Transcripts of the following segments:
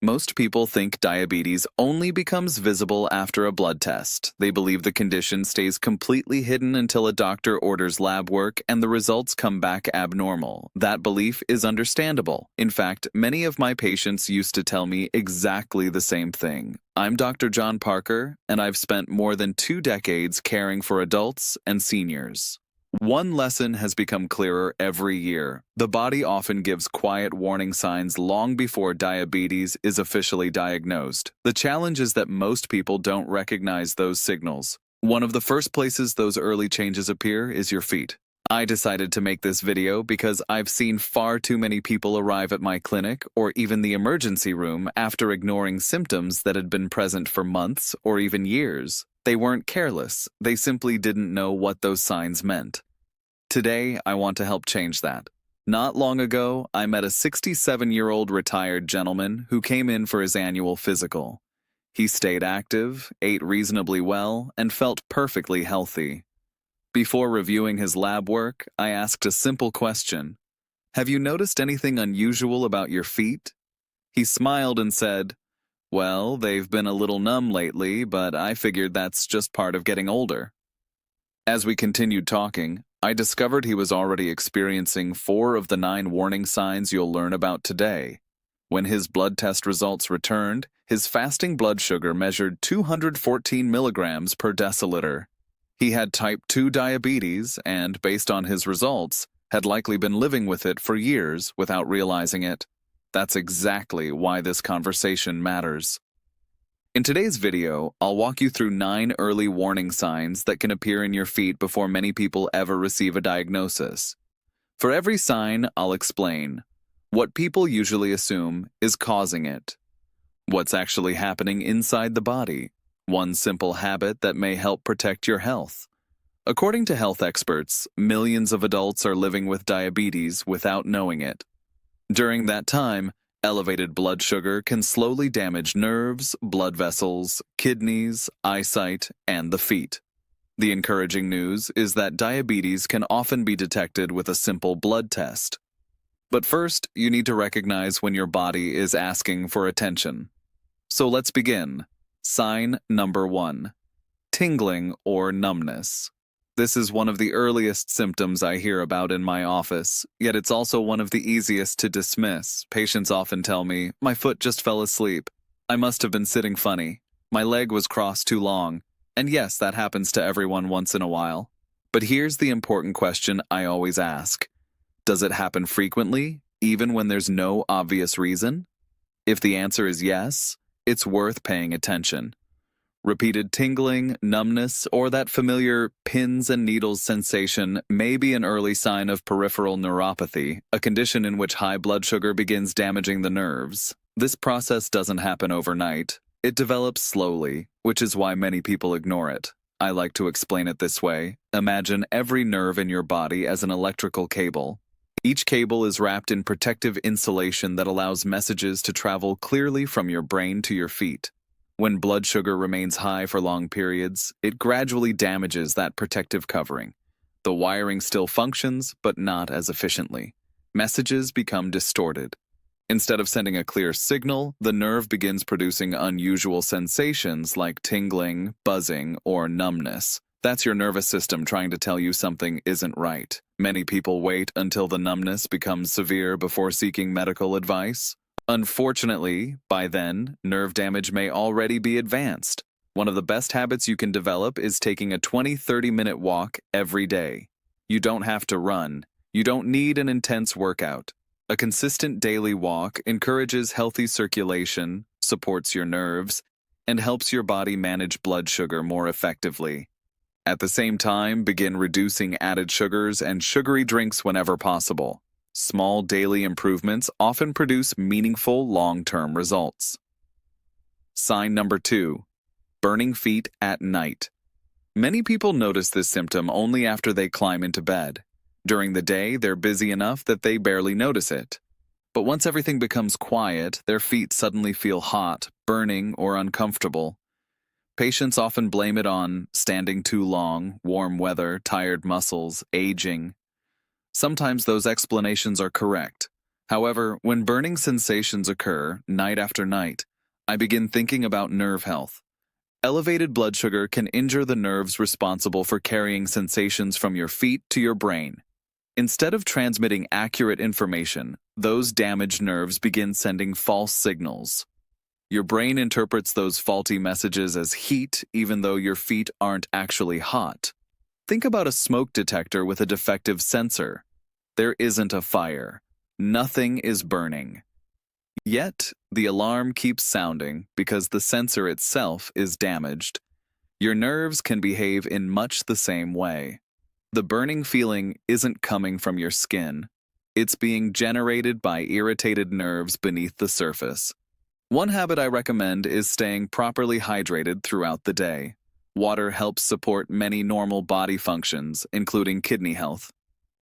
Most people think diabetes only becomes visible after a blood test. They believe the condition stays completely hidden until a doctor orders lab work and the results come back abnormal. That belief is understandable. In fact, many of my patients used to tell me exactly the same thing. I'm Dr. John Parker, and I've spent more than 2 decades caring for adults and seniors. One lesson has become clearer every year. The body often gives quiet warning signs long before diabetes is officially diagnosed. The challenge is that most people don't recognize those signals. One of the first places those early changes appear is your feet. I decided to make this video because I've seen far too many people arrive at my clinic or even the emergency room after ignoring symptoms that had been present for months or even years. They weren't careless, they simply didn't know what those signs meant. Today, I want to help change that. Not long ago, I met a 67-year-old retired gentleman who came in for his annual physical. He stayed active, ate reasonably well, and felt perfectly healthy. Before reviewing his lab work, I asked a simple question. Have you noticed anything unusual about your feet? He smiled and said, "Well, they've been a little numb lately, but I figured that's just part of getting older." As we continued talking, I discovered he was already experiencing 4 of the 9 warning signs you'll learn about today. When his blood test results returned, his fasting blood sugar measured 214 milligrams per deciliter. He had type 2 diabetes and, based on his results, had likely been living with it for years without realizing it. That's exactly why this conversation matters. In today's video, I'll walk you through 9 early warning signs that can appear in your feet before many people ever receive a diagnosis. For every sign, I'll explain what people usually assume is causing it, what's actually happening inside the body, one simple habit that may help protect your health. According to health experts, millions of adults are living with diabetes without knowing it. During that time, elevated blood sugar can slowly damage nerves, blood vessels, kidneys, eyesight, and the feet. The encouraging news is that diabetes can often be detected with a simple blood test. But first, you need to recognize when your body is asking for attention. So let's begin. Sign number 1. Tingling or numbness. This is one of the earliest symptoms I hear about in my office, yet it's also one of the easiest to dismiss. Patients often tell me, "My foot just fell asleep. I must have been sitting funny. My leg was crossed too long." And yes, that happens to everyone once in a while. But here's the important question I always ask. Does it happen frequently, even when there's no obvious reason? If the answer is yes, it's worth paying attention. Repeated tingling, numbness, or that familiar pins and needles sensation may be an early sign of peripheral neuropathy, a condition in which high blood sugar begins damaging the nerves. This process doesn't happen overnight. It develops slowly, which is why many people ignore it. I like to explain it this way. Imagine every nerve in your body as an electrical cable. Each cable is wrapped in protective insulation that allows messages to travel clearly from your brain to your feet. When blood sugar remains high for long periods, it gradually damages that protective covering. The wiring still functions, but not as efficiently. Messages become distorted. Instead of sending a clear signal, the nerve begins producing unusual sensations like tingling, buzzing, or numbness. That's your nervous system trying to tell you something isn't right. Many people wait until the numbness becomes severe before seeking medical advice. Unfortunately, by then, nerve damage may already be advanced. One of the best habits you can develop is taking a 20-30-minute walk every day. You don't have to run. You don't need an intense workout. A consistent daily walk encourages healthy circulation, supports your nerves, and helps your body manage blood sugar more effectively. At the same time, begin reducing added sugars and sugary drinks whenever possible. Small daily improvements often produce meaningful long-term results. Sign number 2. Burning feet at night. Many people notice this symptom only after they climb into bed. During the day, they're busy enough that they barely notice it. But once everything becomes quiet, their feet suddenly feel hot, burning, or uncomfortable. Patients often blame it on standing too long, warm weather, tired muscles, aging. Sometimes those explanations are correct, However, when burning sensations occur night after night, I begin thinking about nerve health. Elevated blood sugar can injure the nerves responsible for carrying sensations from your feet to your brain. Instead of transmitting accurate information, those damaged nerves begin sending false signals. Your brain interprets those faulty messages as heat, even though your feet aren't actually hot. Think about a smoke detector with a defective sensor. There isn't a fire. Nothing is burning. Yet, the alarm keeps sounding because the sensor itself is damaged. Your nerves can behave in much the same way. The burning feeling isn't coming from your skin. It's being generated by irritated nerves beneath the surface. One habit I recommend is staying properly hydrated throughout the day. Water helps support many normal body functions, including kidney health.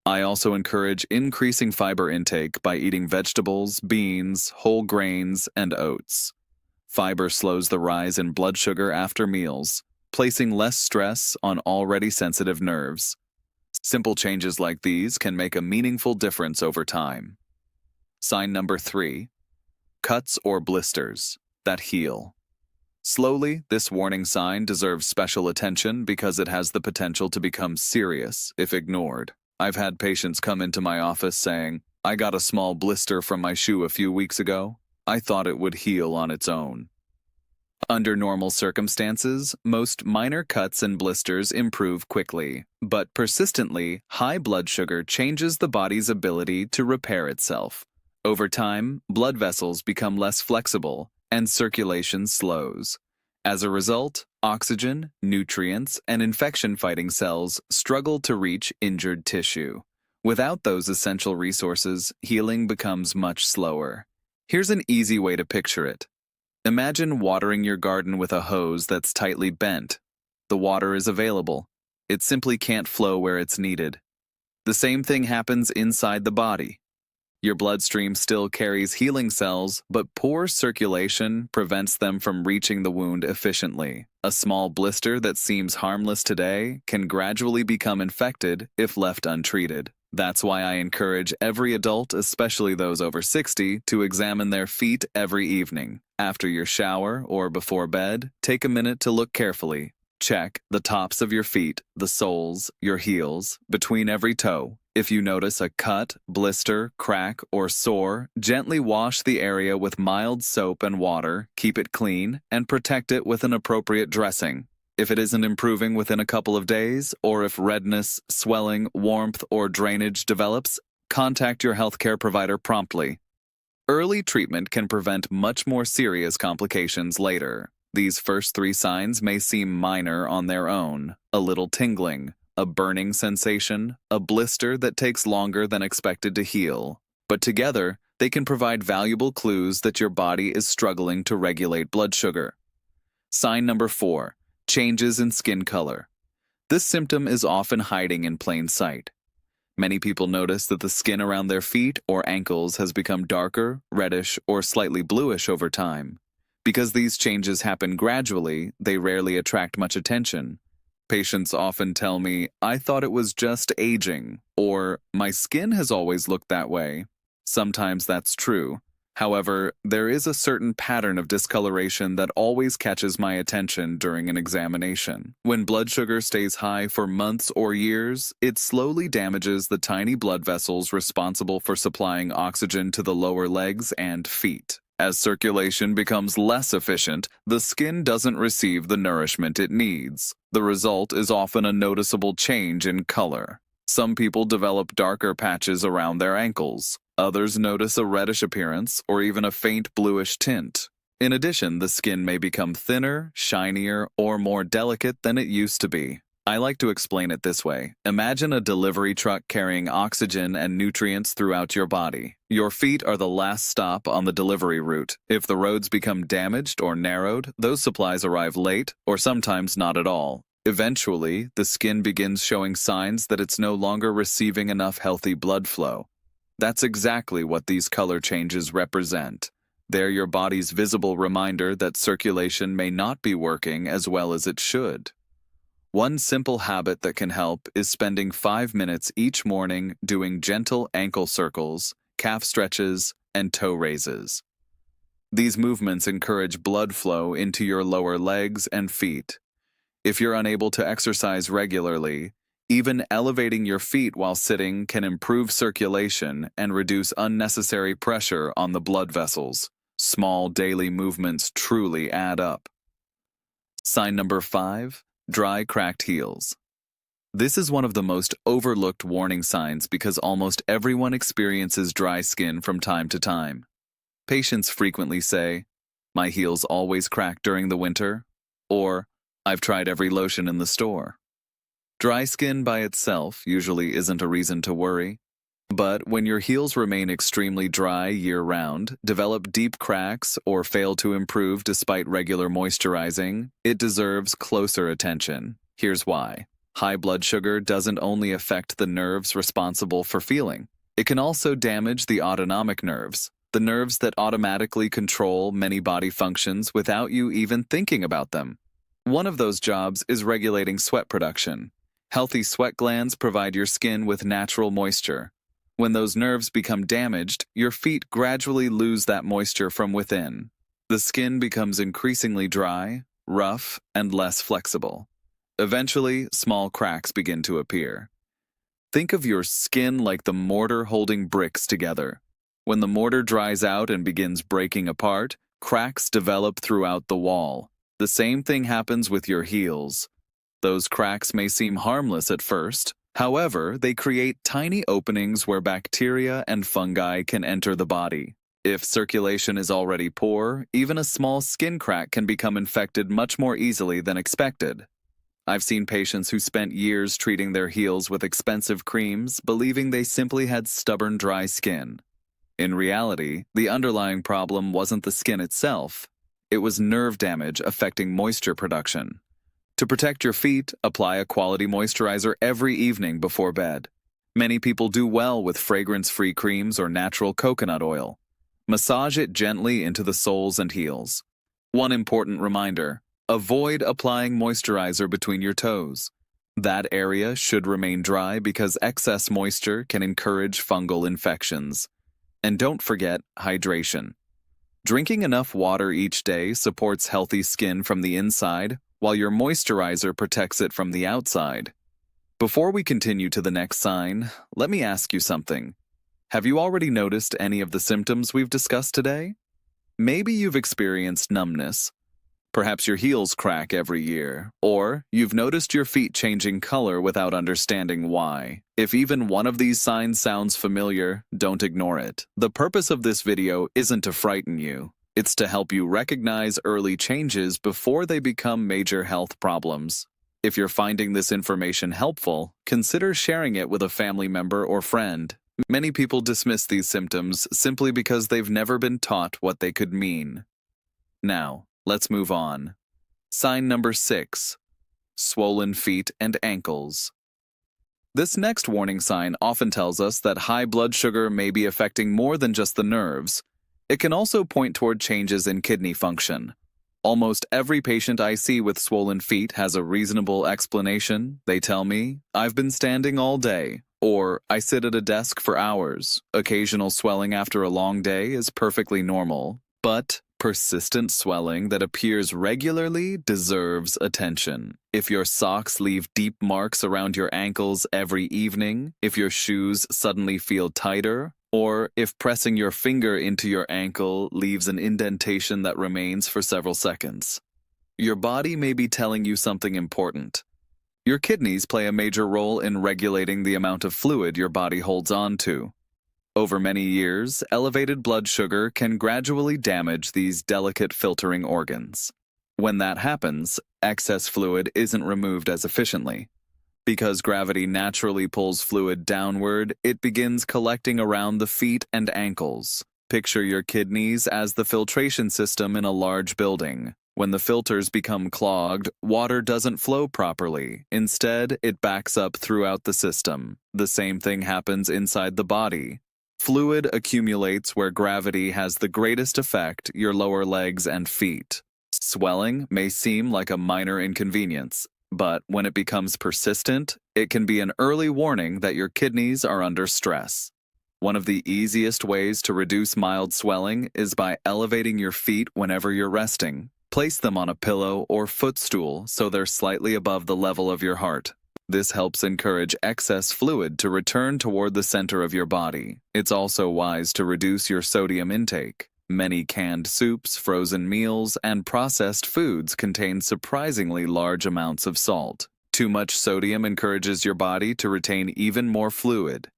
I also encourage increasing fiber intake by eating vegetables, beans, whole grains, and oats. Fiber slows the rise in blood sugar after meals, placing less stress on already sensitive nerves. Simple changes like these can make a meaningful difference over time. Sign number 3. Cuts or blisters that heal. Slowly, this warning sign deserves special attention because it has the potential to become serious if ignored. I've had patients come into my office saying, "I got a small blister from my shoe a few weeks ago. I thought it would heal on its own." Under normal circumstances, most minor cuts and blisters improve quickly, but persistently, high blood sugar changes the body's ability to repair itself. Over time, blood vessels become less flexible, and circulation slows. As a result, oxygen, nutrients, and infection-fighting cells struggle to reach injured tissue. Without those essential resources, healing becomes much slower. Here's an easy way to picture it. Imagine watering your garden with a hose that's tightly bent. The water is available. It simply can't flow where it's needed. The same thing happens inside the body. Your bloodstream still carries healing cells, but poor circulation prevents them from reaching the wound efficiently. A small blister that seems harmless today can gradually become infected if left untreated. That's why I encourage every adult, especially those over 60, to examine their feet every evening. After your shower or before bed, take a minute to look carefully. Check the tops of your feet, the soles, your heels, between every toe. If you notice a cut, blister, crack, or sore, gently wash the area with mild soap and water, keep it clean, and protect it with an appropriate dressing. If it isn't improving within a couple of days, or if redness, swelling, warmth, or drainage develops, contact your healthcare provider promptly. Early treatment can prevent much more serious complications later. These first 3 signs may seem minor on their own: a little tingling, a burning sensation, a blister that takes longer than expected to heal. But together, they can provide valuable clues that your body is struggling to regulate blood sugar. Sign number 4. Changes in skin color. This symptom is often hiding in plain sight. Many people notice that the skin around their feet or ankles has become darker, reddish, or slightly bluish over time. Because these changes happen gradually, they rarely attract much attention. Patients often tell me, "I thought it was just aging," or "My skin has always looked that way." Sometimes that's true. However, there is a certain pattern of discoloration that always catches my attention during an examination. When blood sugar stays high for months or years, it slowly damages the tiny blood vessels responsible for supplying oxygen to the lower legs and feet. As circulation becomes less efficient, the skin doesn't receive the nourishment it needs. The result is often a noticeable change in color. Some people develop darker patches around their ankles. Others notice a reddish appearance or even a faint bluish tint. In addition, the skin may become thinner, shinier, or more delicate than it used to be. I like to explain it this way. Imagine a delivery truck carrying oxygen and nutrients throughout your body. Your feet are the last stop on the delivery route. If the roads become damaged or narrowed, those supplies arrive late or sometimes not at all. Eventually, the skin begins showing signs that it's no longer receiving enough healthy blood flow. That's exactly what these color changes represent. They're your body's visible reminder that circulation may not be working as well as it should. One simple habit that can help is spending 5 minutes each morning doing gentle ankle circles, calf stretches, and toe raises. These movements encourage blood flow into your lower legs and feet. If you're unable to exercise regularly, even elevating your feet while sitting can improve circulation and reduce unnecessary pressure on the blood vessels. Small daily movements truly add up. Sign number 5, dry, cracked heels. This is one of the most overlooked warning signs because almost everyone experiences dry skin from time to time. Patients frequently say, "My heels always crack during the winter," or "I've tried every lotion in the store." Dry skin by itself usually isn't a reason to worry, but when your heels remain extremely dry year-round, develop deep cracks, or fail to improve despite regular moisturizing, it deserves closer attention. Here's why. High blood sugar doesn't only affect the nerves responsible for feeling. It can also damage the autonomic nerves, the nerves that automatically control many body functions without you even thinking about them. One of those jobs is regulating sweat production. Healthy sweat glands provide your skin with natural moisture. When those nerves become damaged, your feet gradually lose that moisture from within. The skin becomes increasingly dry, rough, and less flexible. Eventually, small cracks begin to appear. Think of your skin like the mortar holding bricks together. When the mortar dries out and begins breaking apart, cracks develop throughout the wall. The same thing happens with your heels. Those cracks may seem harmless at first. However, they create tiny openings where bacteria and fungi can enter the body. If circulation is already poor, even a small skin crack can become infected much more easily than expected. I've seen patients who spent years treating their heels with expensive creams, believing they simply had stubborn dry skin. In reality, the underlying problem wasn't the skin itself. It was nerve damage affecting moisture production. To protect your feet, apply a quality moisturizer every evening before bed. Many people do well with fragrance-free creams or natural coconut oil. Massage it gently into the soles and heels. One important reminder: avoid applying moisturizer between your toes. That area should remain dry because excess moisture can encourage fungal infections. And don't forget hydration. Drinking enough water each day supports healthy skin from the inside, while your moisturizer protects it from the outside. Before we continue to the next sign, let me ask you something. Have you already noticed any of the symptoms we've discussed today? Maybe you've experienced numbness. Perhaps your heels crack every year, or you've noticed your feet changing color without understanding why. If even one of these signs sounds familiar, don't ignore it. The purpose of this video isn't to frighten you. It's to help you recognize early changes before they become major health problems. If you're finding this information helpful, consider sharing it with a family member or friend. Many people dismiss these symptoms simply because they've never been taught what they could mean. Now, let's move on. Sign number 6, swollen feet and ankles. This next warning sign often tells us that high blood sugar may be affecting more than just the nerves. It can also point toward changes in kidney function. Almost every patient I see with swollen feet has a reasonable explanation. They tell me, "I've been standing all day," or "I sit at a desk for hours." Occasional swelling after a long day is perfectly normal, but persistent swelling that appears regularly deserves attention. If your socks leave deep marks around your ankles every evening, if your shoes suddenly feel tighter, or if pressing your finger into your ankle leaves an indentation that remains for several seconds, your body may be telling you something important. Your kidneys play a major role in regulating the amount of fluid your body holds on to. Over many years, elevated blood sugar can gradually damage these delicate filtering organs. When that happens, excess fluid isn't removed as efficiently. Because gravity naturally pulls fluid downward, it begins collecting around the feet and ankles. Picture your kidneys as the filtration system in a large building. When the filters become clogged, water doesn't flow properly. Instead, it backs up throughout the system. The same thing happens inside the body. Fluid accumulates where gravity has the greatest effect, your lower legs and feet. Swelling may seem like a minor inconvenience, but when it becomes persistent, it can be an early warning that your kidneys are under stress. One of the easiest ways to reduce mild swelling is by elevating your feet whenever you're resting. Place them on a pillow or footstool so they're slightly above the level of your heart. This helps encourage excess fluid to return toward the center of your body. It's also wise to reduce your sodium intake. Many canned soups, frozen meals, and processed foods contain surprisingly large amounts of salt. Too much sodium encourages your body to retain even more fluid.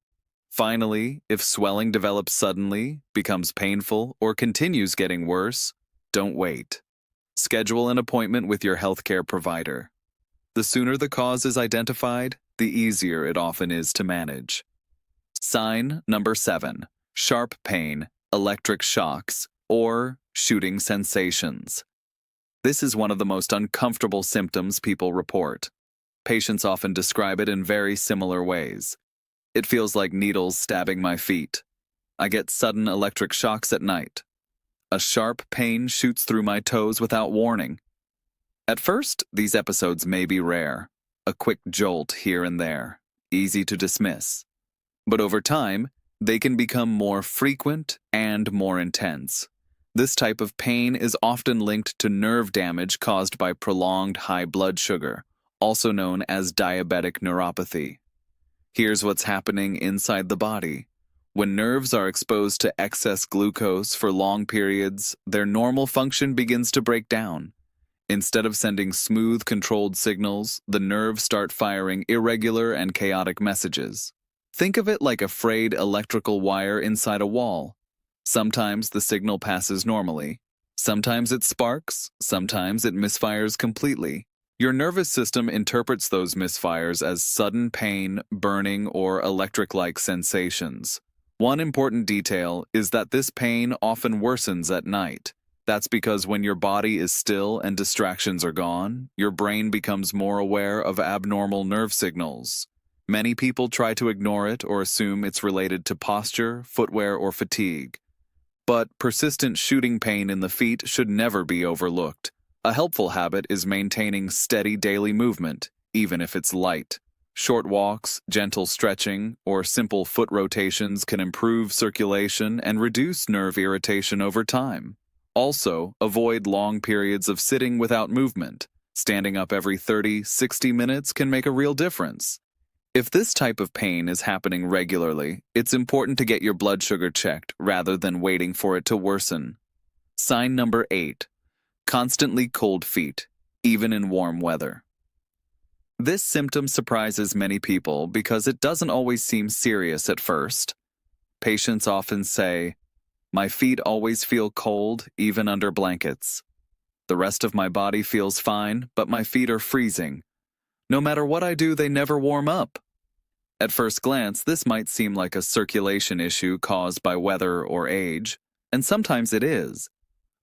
Finally, if swelling develops suddenly, becomes painful, or continues getting worse, don't wait. Schedule an appointment with your healthcare provider. The sooner the cause is identified, the easier it often is to manage. Sign number 7. Sharp pain, electric shocks, or shooting sensations. This is one of the most uncomfortable symptoms people report. Patients often describe it in very similar ways. It feels like needles stabbing my feet. I get sudden electric shocks at night. A sharp pain shoots through my toes without warning. At first, these episodes may be rare, a quick jolt here and there, easy to dismiss. But over time, they can become more frequent and more intense. This type of pain is often linked to nerve damage caused by prolonged high blood sugar, also known as diabetic neuropathy. Here's what's happening inside the body. When nerves are exposed to excess glucose for long periods, their normal function begins to break down. Instead of sending smooth, controlled signals, the nerves start firing irregular and chaotic messages. Think of it like a frayed electrical wire inside a wall. Sometimes the signal passes normally. Sometimes it sparks. Sometimes it misfires completely. Your nervous system interprets those misfires as sudden pain, burning, or electric-like sensations. One important detail is that this pain often worsens at night. That's because when your body is still and distractions are gone, your brain becomes more aware of abnormal nerve signals. Many people try to ignore it or assume it's related to posture, footwear, or fatigue. But persistent shooting pain in the feet should never be overlooked. A helpful habit is maintaining steady daily movement, even if it's light. Short walks, gentle stretching, or simple foot rotations can improve circulation and reduce nerve irritation over time. Also, avoid long periods of sitting without movement. Standing up every 30-60 minutes can make a real difference. If this type of pain is happening regularly, it's important to get your blood sugar checked rather than waiting for it to worsen. Sign number 8. Constantly cold feet, even in warm weather. This symptom surprises many people because it doesn't always seem serious at first. Patients often say, "My feet always feel cold, even under blankets. The rest of my body feels fine, but my feet are freezing. No matter what I do, they never warm up." At first glance, this might seem like a circulation issue caused by weather or age, and sometimes it is.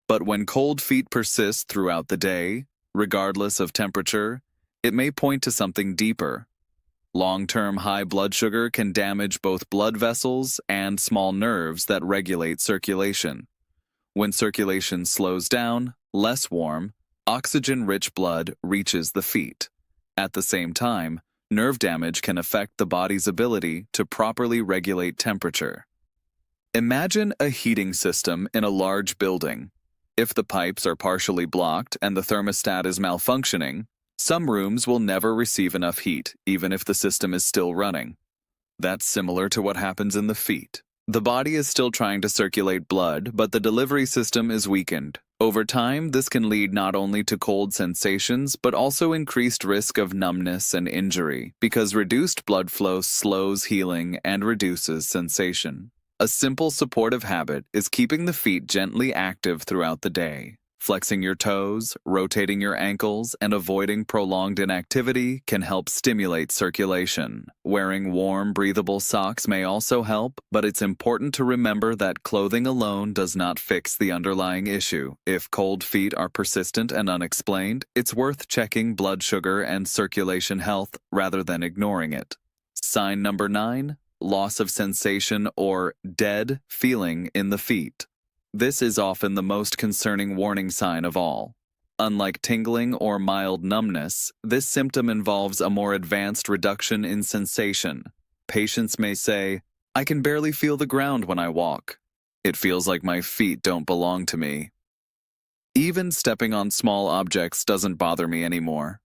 But when cold feet persist throughout the day, regardless of temperature, it may point to something deeper. Long-term high blood sugar can damage both blood vessels and small nerves that regulate circulation. When circulation slows down, less warm, oxygen-rich blood reaches the feet. At the same time, nerve damage can affect the body's ability to properly regulate temperature. Imagine a heating system in a large building. If the pipes are partially blocked and the thermostat is malfunctioning, some rooms will never receive enough heat, even if the system is still running. That's similar to what happens in the feet. The body is still trying to circulate blood, but the delivery system is weakened. Over time, this can lead not only to cold sensations, but also increased risk of numbness and injury, because reduced blood flow slows healing and reduces sensation. A simple supportive habit is keeping the feet gently active throughout the day. Flexing your toes, rotating your ankles, and avoiding prolonged inactivity can help stimulate circulation. Wearing warm, breathable socks may also help, but it's important to remember that clothing alone does not fix the underlying issue. If cold feet are persistent and unexplained, it's worth checking blood sugar and circulation health rather than ignoring it. Sign number 9, loss of sensation or dead feeling in the feet. This is often the most concerning warning sign of all. Unlike tingling or mild numbness, this symptom involves a more advanced reduction in sensation. Patients may say, I can barely feel the ground when I walk. It feels like my feet don't belong to me. Even stepping on small objects doesn't bother me anymore.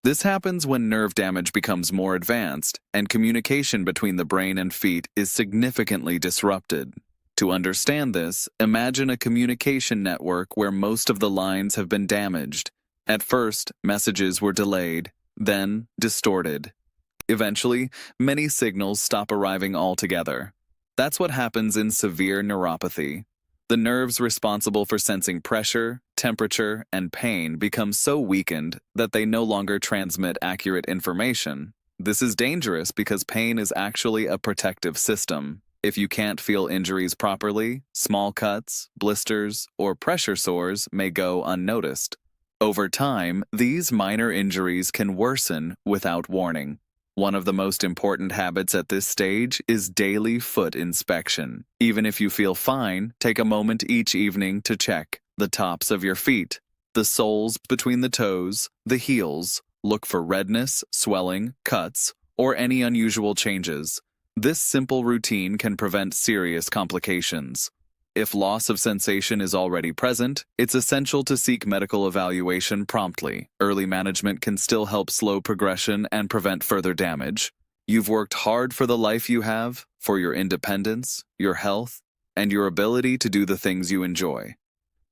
This happens when nerve damage becomes more advanced and communication between the brain and feet is significantly disrupted. To understand this, imagine a communication network where most of the lines have been damaged. At first, messages were delayed, then distorted. Eventually, many signals stop arriving altogether. That's what happens in severe neuropathy. The nerves responsible for sensing pressure, temperature, and pain become so weakened that they no longer transmit accurate information. This is dangerous because pain is actually a protective system. If you can't feel injuries properly, small cuts, blisters, or pressure sores may go unnoticed. Over time, these minor injuries can worsen without warning. One of the most important habits at this stage is daily foot inspection. Even if you feel fine, take a moment each evening to check the tops of your feet, the soles between the toes, the heels. Look for redness, swelling, cuts, or any unusual changes. This simple routine can prevent serious complications. If loss of sensation is already present, it's essential to seek medical evaluation promptly. Early management can still help slow progression and prevent further damage. You've worked hard for the life you have, for your independence, your health, and your ability to do the things you enjoy.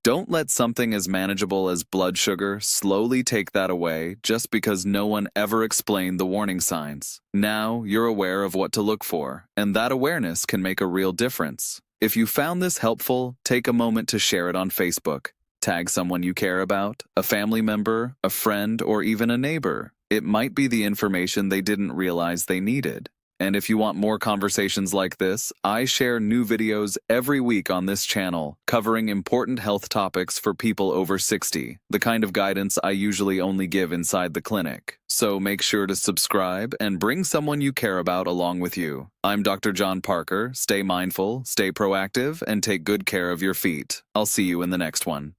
Don't let something as manageable as blood sugar slowly take that away just because no one ever explained the warning signs. Now you're aware of what to look for, and that awareness can make a real difference. If you found this helpful, take a moment to share it on Facebook. Tag someone you care about, a family member, a friend, or even a neighbor. It might be the information they didn't realize they needed. And if you want more conversations like this, I share new videos every week on this channel, covering important health topics for people over 60, the kind of guidance I usually only give inside the clinic. So make sure to subscribe and bring someone you care about along with you. I'm Dr. John Parker. Stay mindful, stay proactive, and take good care of your feet. I'll see you in the next one.